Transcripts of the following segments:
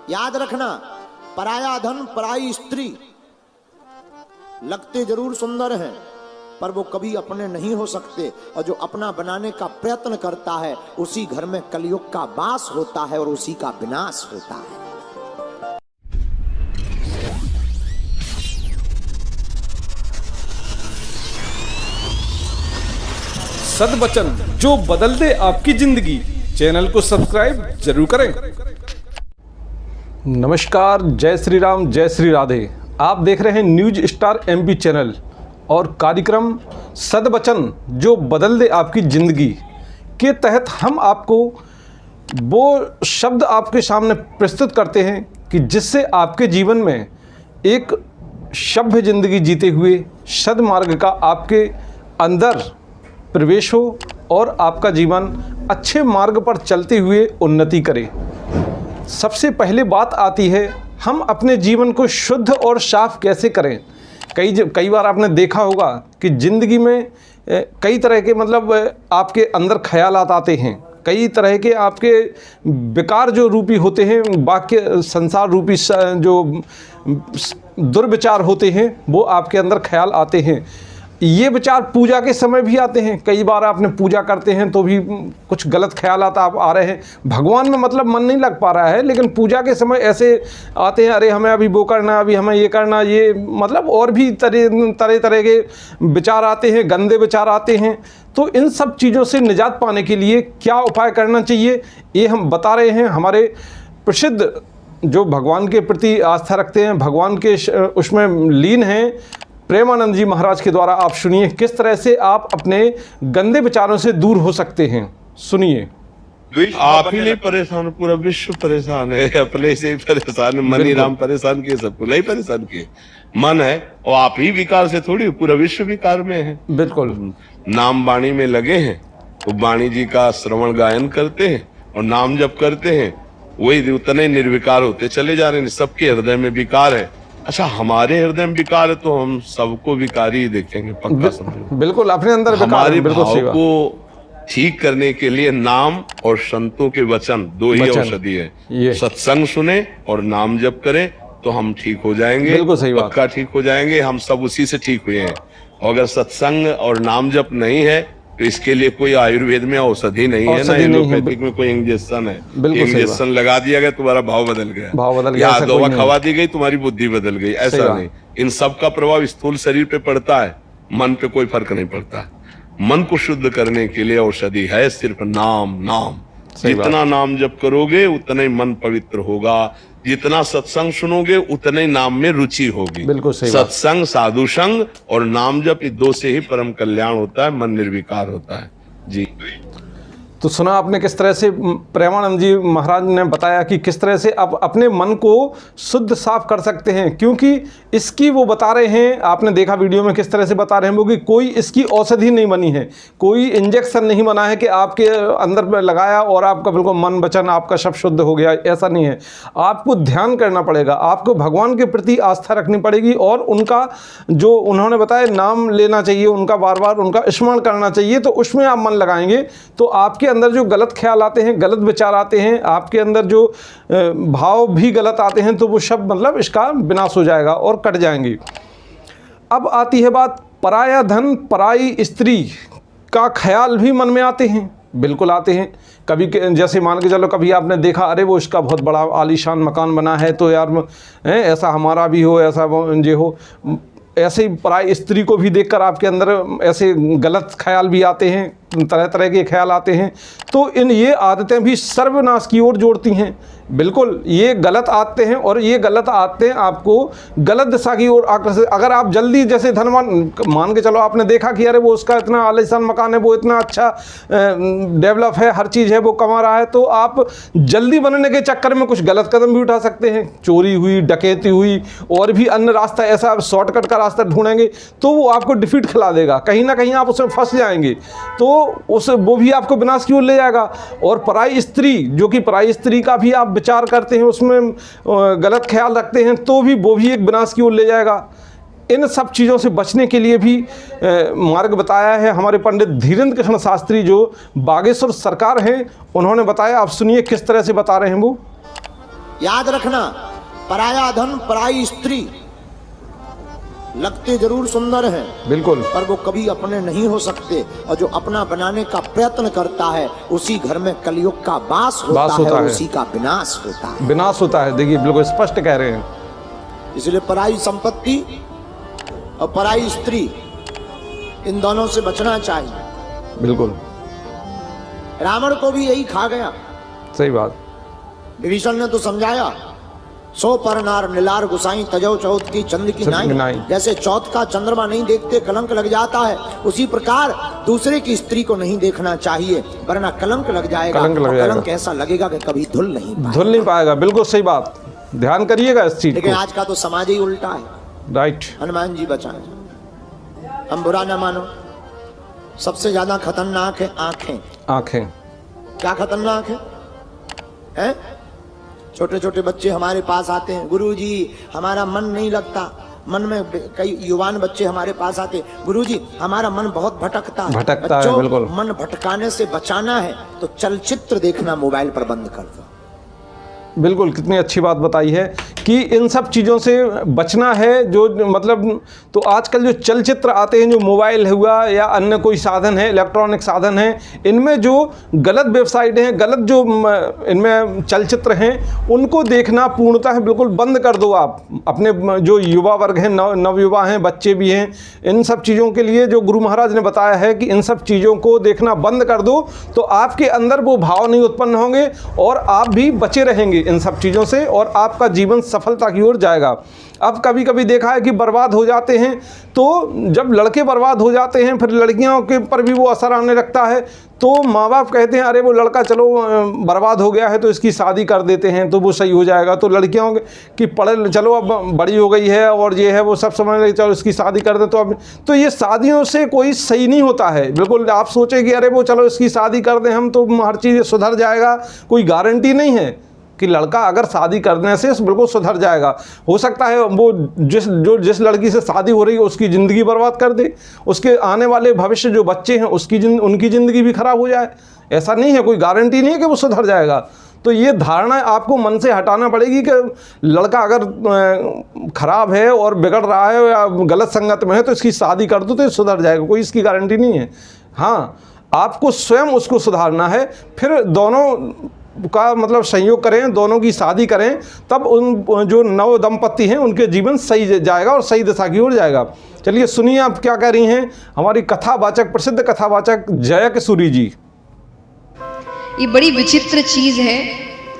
याद रखना, पराया धन पराई स्त्री लगते जरूर सुंदर हैं, पर वो कभी अपने नहीं हो सकते। और जो अपना बनाने का प्रयत्न करता है, उसी घर में कलयुग का वास होता है और उसी का विनाश होता है। सदवचन जो बदल दे आपकी जिंदगी, चैनल को सब्सक्राइब जरूर करें। नमस्कार, जय श्री राम, जय श्री राधे। आप देख रहे हैं न्यूज स्टार एमपी चैनल और कार्यक्रम सदवचन जो बदल दे आपकी ज़िंदगी के तहत हम आपको वो शब्द आपके सामने प्रस्तुत करते हैं कि जिससे आपके जीवन में एक सभ्य ज़िंदगी जीते हुए सदमार्ग का आपके अंदर प्रवेश हो और आपका जीवन अच्छे मार्ग पर चलते हुए उन्नति करे। सबसे पहले बात आती है, हम अपने जीवन को शुद्ध और साफ कैसे करें। कई बार आपने देखा होगा कि ज़िंदगी में कई तरह के आपके अंदर ख्यालात आते हैं, कई तरह के आपके विकार जो रूपी होते हैं, वाक्य संसार रूपी जो दुर्विचार होते हैं, वो आपके अंदर ख्याल आते हैं। ये विचार पूजा के समय भी आते हैं। कई बार आपने पूजा करते हैं तो भी कुछ गलत ख्यालात आप आ रहे हैं, भगवान में मन नहीं लग पा रहा है, लेकिन पूजा के समय ऐसे आते हैं, अरे हमें अभी वो करना, अभी हमें ये करना, ये और भी तरह तरह के विचार आते हैं, गंदे विचार आते हैं। तो इन सब चीज़ों से निजात पाने के लिए क्या उपाय करना चाहिए, ये हम बता रहे हैं। हमारे प्रसिद्ध जो भगवान के प्रति आस्था रखते हैं, भगवान के उसमें लीन हैं, प्रेमानंद जी महाराज के द्वारा आप सुनिए किस तरह से आप अपने गंदे विचारों से दूर हो सकते हैं। सुनिए। आप ही नहीं परेशान, पूरा विश्व परेशान है, अपने से ही परेशान है। मन ही राम परेशान किए, सबको नहीं परेशान किए। मन है और आप ही विकार से थोड़ी, पूरा विश्व विकार में है। बिल्कुल। नाम वाणी में लगे हैं तो वाणी जी का श्रवण गायन करते हैं और नाम जप करते हैं, वही उतने निर्विकार होते चले जा रहे हैं। सबके हृदय में विकार है। अच्छा, हमारे हृदय में विकार है तो हम सबको विकारी ही देखेंगे, पक्का समझो। बिल्कुल, अपने अंदर हमारे भाव को ठीक करने के लिए नाम और संतों के वचन दो ही औषधि है। सत्संग सुने और नाम जप करें तो हम ठीक हो जाएंगे। बिल्कुल सही बात, पक्का ठीक हो जाएंगे। हम सब उसी से ठीक हुए हैं। और अगर सत्संग और नाम जप नहीं है तो इसके लिए कोई आयुर्वेद में औषधि नहीं है, ना एलोपैथिक में कोई इंजेक्शन है। इंजेक्शन लगा दिया गया, तुम्हारा भाव बदल गया, या दवा खवा दी गई, तुम्हारी बुद्धि बदल गई, ऐसा नहीं। इन सब का प्रभाव स्थूल शरीर पे पड़ता है, मन पे कोई फर्क नहीं पड़ता। मन को शुद्ध करने के लिए औषधि है सिर्फ नाम। नाम जितना नाम जप करोगे उतना ही मन पवित्र होगा, जितना सत्संग सुनोगे उतने ही नाम में रुचि होगी। बिल्कुल सही। सत्संग, साधु संग और नाम जप, ये दो से ही परम कल्याण होता है, मन निर्विकार होता है। जी, तो सुना आपने किस तरह से प्रेमानंद जी महाराज ने बताया कि किस तरह से आप अपने मन को शुद्ध साफ कर सकते हैं, क्योंकि इसकी वो बता रहे हैं, आपने देखा वीडियो में किस तरह से बता रहे हैं वो कि कोई इसकी औषधि नहीं बनी है, कोई इंजेक्शन नहीं बना है कि आपके अंदर में लगाया और आपका बिल्कुल मन वचन आपका सब शुद्ध हो गया, ऐसा नहीं है। आपको ध्यान करना पड़ेगा, आपको भगवान के प्रति आस्था रखनी पड़ेगी और उनका जो उन्होंने बताया नाम लेना चाहिए, उनका बार बार उनका स्मरण करना चाहिए। तो उसमें आप मन लगाएंगे तो आपके अंदर जो गलत ख्याल आते हैं, गलत विचार आते हैं, आपके अंदर जो भाव भी गलत आते हैं, तो वो सब इसका विनाश हो जाएगा और कट जाएंगे। अब आती है बात, पराया धन पराई स्त्री का ख्याल भी मन में आते हैं। बिल्कुल आते हैं। कभी जैसे मान के चलो, कभी आपने देखा अरे वो इसका बहुत बड़ा आलीशान मकान बना है तो यार ऐसा हमारा भी हो, ऐसा ये हो। ऐसे ही पराई स्त्री को भी देखकर आपके अंदर ऐसे गलत ख्याल भी आते हैं, तरह तरह के ख्याल आते हैं। तो ये आदतें भी सर्वनाश की ओर जोड़ती हैं। बिल्कुल, ये गलत आते हैं और ये गलत आते हैं आपको गलत दिशा की ओर आकर्षित। अगर आप जल्दी जैसे धनवान मान के चलो, आपने देखा कि अरे वो उसका इतना आलीशान मकान है, वो इतना अच्छा डेवलप है, हर चीज़ है, वो कमा रहा है, तो आप जल्दी बनने के चक्कर में कुछ गलत कदम भी उठा सकते हैं। चोरी हुई, डकैती हुई और भी अन्य रास्ता, ऐसा शॉर्टकट का रास्ता ढूंढेंगे तो वो आपको डिफीट खिला देगा, कहीं ना कहीं आप उसमें फंस जाएंगे, तो वो भी आपको विनाश की ओर ले जाएगा। और पराई स्त्री, जो कि पराई स्त्री का भी आप विचार करते हैं, उसमें गलत ख्याल रखते हैं, तो भी वो भी एक विनाश की ओर ले जाएगा। इन सब चीज़ों से बचने के लिए भी मार्ग बताया है हमारे पंडित धीरेन्द्र कृष्ण शास्त्री, जो बागेश्वर सरकार हैं, उन्होंने बताया। आप सुनिए किस तरह से बता रहे हैं वो। याद रखना, पराया धन पराई स्त्री लगते जरूर सुंदर हैं, बिल्कुल, पर वो कभी अपने नहीं हो सकते, और जो अपना बनाने का प्रयत्न करता है उसी घर में कलयुग का वास होता है और उसी का विनाश होता है। विनाश होता है। देखिए बिल्कुल स्पष्ट कह रहे हैं। इसलिए पराई संपत्ति और पराई स्त्री, इन दोनों से बचना चाहिए। बिल्कुल, रावण को भी यही खा गया। सही बात। विभीषण ने तो समझाया, सो पर नार निलार गुसाई तजो चौथ की चंद्र की नाई। जैसे चौथ का चंद्रमा नहीं देखते कलंक लग जाता है, उसी प्रकार दूसरे की स्त्री को नहीं देखना चाहिए, वरना कलंक लग जाएगा। कलंक ऐसा लगेगा कि कभी धुल नहीं पाएगा। बिल्कुल सही बात, ध्यान करिएगा इस चीज को। लेकिन आज का तो समाज ही उल्टा है। राइट। हनुमान जी बचाए, हम बुरा ना मानो, सबसे ज्यादा खतरनाक है आंखें। आंखें क्या खतरनाक है? छोटे छोटे बच्चे हमारे पास आते हैं, गुरुजी हमारा मन नहीं लगता। मन में कई युवान बच्चे हमारे पास आते, गुरुजी हमारा मन बहुत भटकता है। बिल्कुल। मन भटकाने से बचाना है तो चलचित्र देखना मोबाइल पर बंद कर दो। बिल्कुल, कितनी अच्छी बात बताई है कि इन सब चीज़ों से बचना है। जो मतलब तो आजकल जो चलचित्र आते हैं, जो मोबाइल हुआ या अन्य कोई साधन है, इलेक्ट्रॉनिक साधन है, इनमें जो गलत वेबसाइट हैं, गलत जो इनमें चलचित्र हैं, उनको देखना पूर्णतः बिल्कुल बंद कर दो। आप अपने जो युवा वर्ग हैं, नवयुवा हैं, बच्चे भी हैं, इन सब चीज़ों के लिए जो गुरु महाराज ने बताया है कि इन सब चीज़ों को देखना बंद कर दो, तो आपके अंदर वो भाव नहीं उत्पन्न होंगे और आप भी बचे रहेंगे इन सब चीज़ों से, और आपका जीवन सफलता की ओर जाएगा। अब कभी कभी देखा है कि बर्बाद हो जाते हैं, तो जब लड़के बर्बाद हो जाते हैं फिर लड़कियों के पर भी वो असर आने लगता है, तो माँ बाप कहते हैं अरे वो लड़का चलो बर्बाद हो गया है तो इसकी शादी कर देते हैं तो वो सही हो जाएगा। तो लड़कियों की पढ़े चलो अब बड़ी हो गई है और ये है वो सब समझ रहे, चलो इसकी शादी कर दे। तो अब तो ये शादियों से कोई सही नहीं होता है। बिल्कुल आप सोचे कि अरे वो चलो इसकी शादी कर दें हम तो हर चीज़ सुधर जाएगा, कोई गारंटी नहीं है कि लड़का अगर शादी करने से बिल्कुल सुधर जाएगा। हो सकता है वो जिस लड़की से शादी हो रही है उसकी ज़िंदगी बर्बाद कर दे, उसके आने वाले भविष्य जो बच्चे हैं उनकी ज़िंदगी भी खराब हो जाए। ऐसा नहीं है, कोई गारंटी नहीं है कि वो सुधर जाएगा। तो ये धारणा आपको मन से हटाना पड़ेगी कि लड़का अगर खराब है और बिगड़ रहा है या गलत संगत में है तो इसकी शादी कर दो तो ये सुधर जाएगा, कोई इसकी गारंटी नहीं है। हाँ, आपको स्वयं उसको सुधारना है, फिर दोनों का मतलब संयोग करें, दोनों की शादी करें, तब उन जो नव दंपति हैं उनके जीवन सही जाएगा और सही दिशा की ओर जाएगा। चलिए सुनिए आप क्या कह रही हैं हमारी कथावाचक, प्रसिद्ध कथावाचक जया किशोरी जी। ये बड़ी विचित्र चीज है,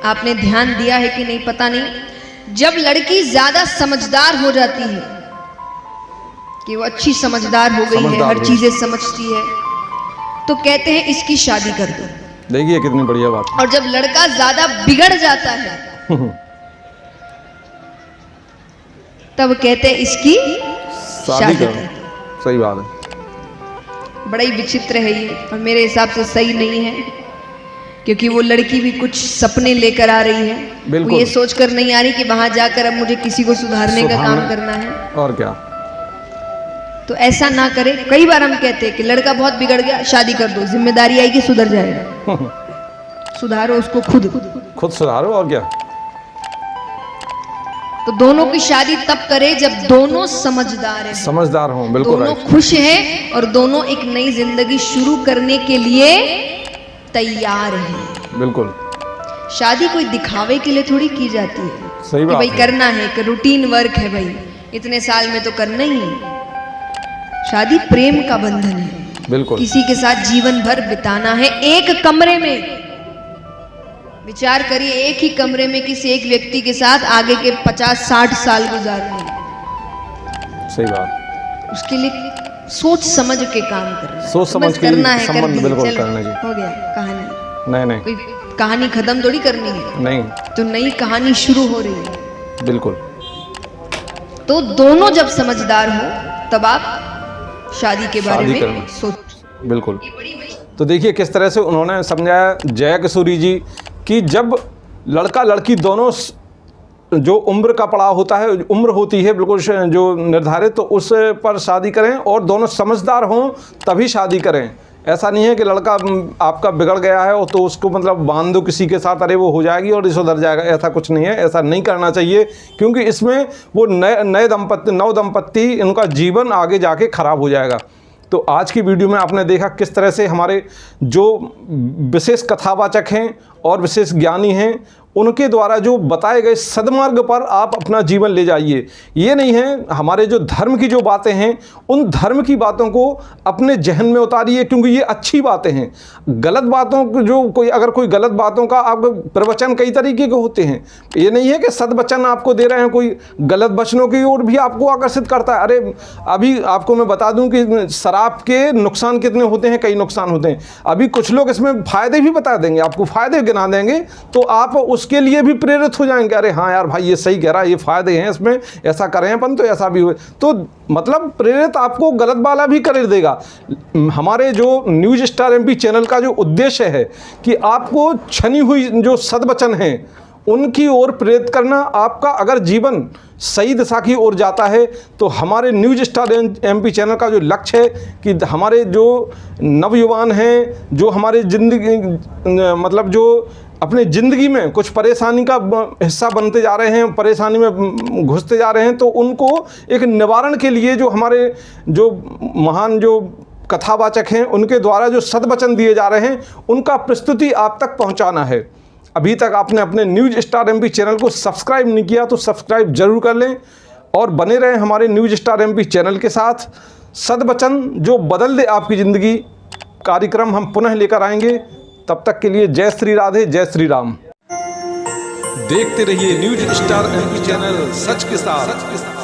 आपने ध्यान दिया है कि नहीं पता नहीं। जब लड़की ज्यादा समझदार हो जाती है कि वो अच्छी समझदार हो गई है, हर चीजें समझती है, तो कहते हैं इसकी शादी कर दो। देखिए कितनी बढ़िया बात। और जब लड़का ज्यादा बिगड़ जाता है तब कहते हैं इसकी शादी कर दो। सही बात है। बड़ा ही विचित्र है ये, और मेरे हिसाब से सही नहीं है, क्योंकि वो लड़की भी कुछ सपने लेकर आ रही है। वो ये सोचकर नहीं आ रही कि वहां जाकर अब मुझे किसी को सुधारने का काम करना है। और क्या, तो ऐसा ना करे। कई बार हम कहते हैं कि लड़का बहुत बिगड़ गया, शादी कर दो, जिम्मेदारी आएगी, सुधर जाएगा। सुधारो उसको, खुद सुधारो। और क्या, तो दोनों की शादी तब करे जब दोनों समझदार हों, बिल्कुल, दोनों खुश हैं और दोनों एक नई जिंदगी शुरू करने के लिए तैयार हैं। बिल्कुल। शादी कोई दिखावे के लिए थोड़ी की जाती है। सही बात भाई है। करना है कि रूटीन वर्क है, भाई इतने साल में तो करना ही है। शादी प्रेम का बंधन है, बिल्कुल। किसी के साथ जीवन भर बिताना है एक कमरे में। विचार करिए, एक ही कमरे में किसी एक व्यक्ति के साथ आगे के 50-60 साल गुजारने। सही बात। उसके लिए सोच समझ के काम करना, सोच समझ के करना है, संबंध बिल्कुल करना जी। हो गया कहानी। नहीं कोई कहानी खत्म थोड़ी करनी है, नहीं, तो नई कहानी शुरू हो रही है। बिल्कुल। तो दोनों जब समझदार हो तब आप शादी के बारे में सोच। बिल्कुल। तो देखिए किस तरह से उन्होंने समझाया जया किशोरी जी कि जब लड़का लड़की दोनों जो उम्र का पड़ाव होता है, उम्र होती है बिल्कुल जो निर्धारित, तो उस पर शादी करें और दोनों समझदार हों तभी शादी करें। ऐसा नहीं है कि लड़का आपका बिगड़ गया है और तो उसको मतलब बांध दो किसी के साथ, अरे वो हो जाएगी और सुधर जाएगा, ऐसा कुछ नहीं है, ऐसा नहीं करना चाहिए, क्योंकि इसमें वो नए दंपत्ति इनका जीवन आगे जाके खराब हो जाएगा। तो आज की वीडियो में आपने देखा किस तरह से हमारे जो विशेष कथावाचक हैं और विशेष ज्ञानी हैं उनके द्वारा जो बताए गए सदमार्ग पर आप अपना जीवन ले जाइए। ये नहीं है, हमारे जो धर्म की जो बातें हैं उन धर्म की बातों को अपने जहन में उतारिए, क्योंकि ये अच्छी बातें हैं। गलत बातों जो अगर कोई गलत बातों का आप प्रवचन कई तरीके के होते हैं, ये नहीं है कि सदवचन आपको दे रहे हैं, कोई गलत वचनों की ओर भी आपको आकर्षित करता है। अरे अभी आपको मैं बता दूं कि शराब के नुकसान कितने होते हैं, कई नुकसान होते हैं। अभी कुछ लोग इसमें फ़ायदे भी बता देंगे, आपको फ़ायदे गिना देंगे, तो आप उसके लिए भी प्रेरित हो जाएंगे, अरे हाँ यार भाई ये सही कह रहा है, ये फ़ायदे हैं इसमें, ऐसा करें अपन तो ऐसा भी हो। तो मतलब प्रेरित आपको गलत वाला भी कर देगा। हमारे जो न्यूज़ स्टार MP चैनल का जो उद्देश्य है कि आपको छनी हुई जो सदवचन हैं उनकी ओर प्रेरित करना। आपका अगर जीवन सही दिशा की ओर जाता है तो हमारे न्यूज़ स्टार MP चैनल का जो लक्ष्य है कि हमारे जो नवयुवान हैं, जो हमारे ज़िंदगी मतलब जो अपने ज़िंदगी में कुछ परेशानी का हिस्सा बनते जा रहे हैं, परेशानी में घुसते जा रहे हैं, तो उनको एक निवारण के लिए जो हमारे जो महान जो कथावाचक हैं उनके द्वारा जो सदवचन दिए जा रहे हैं उनका प्रस्तुति आप तक पहुंचाना है। अभी तक आपने अपने न्यूज़ स्टार MP चैनल को सब्सक्राइब नहीं किया तो सब्सक्राइब जरूर कर लें और बने रहें हमारे न्यूज़ स्टार MP चैनल के साथ। सदवचन जो बदल दे आपकी ज़िंदगी कार्यक्रम हम पुनः लेकर आएंगे। तब तक के लिए जय श्री राधे, जय श्री राम। देखते रहिए न्यूज़ स्टार MP चैनल, सच के साथ।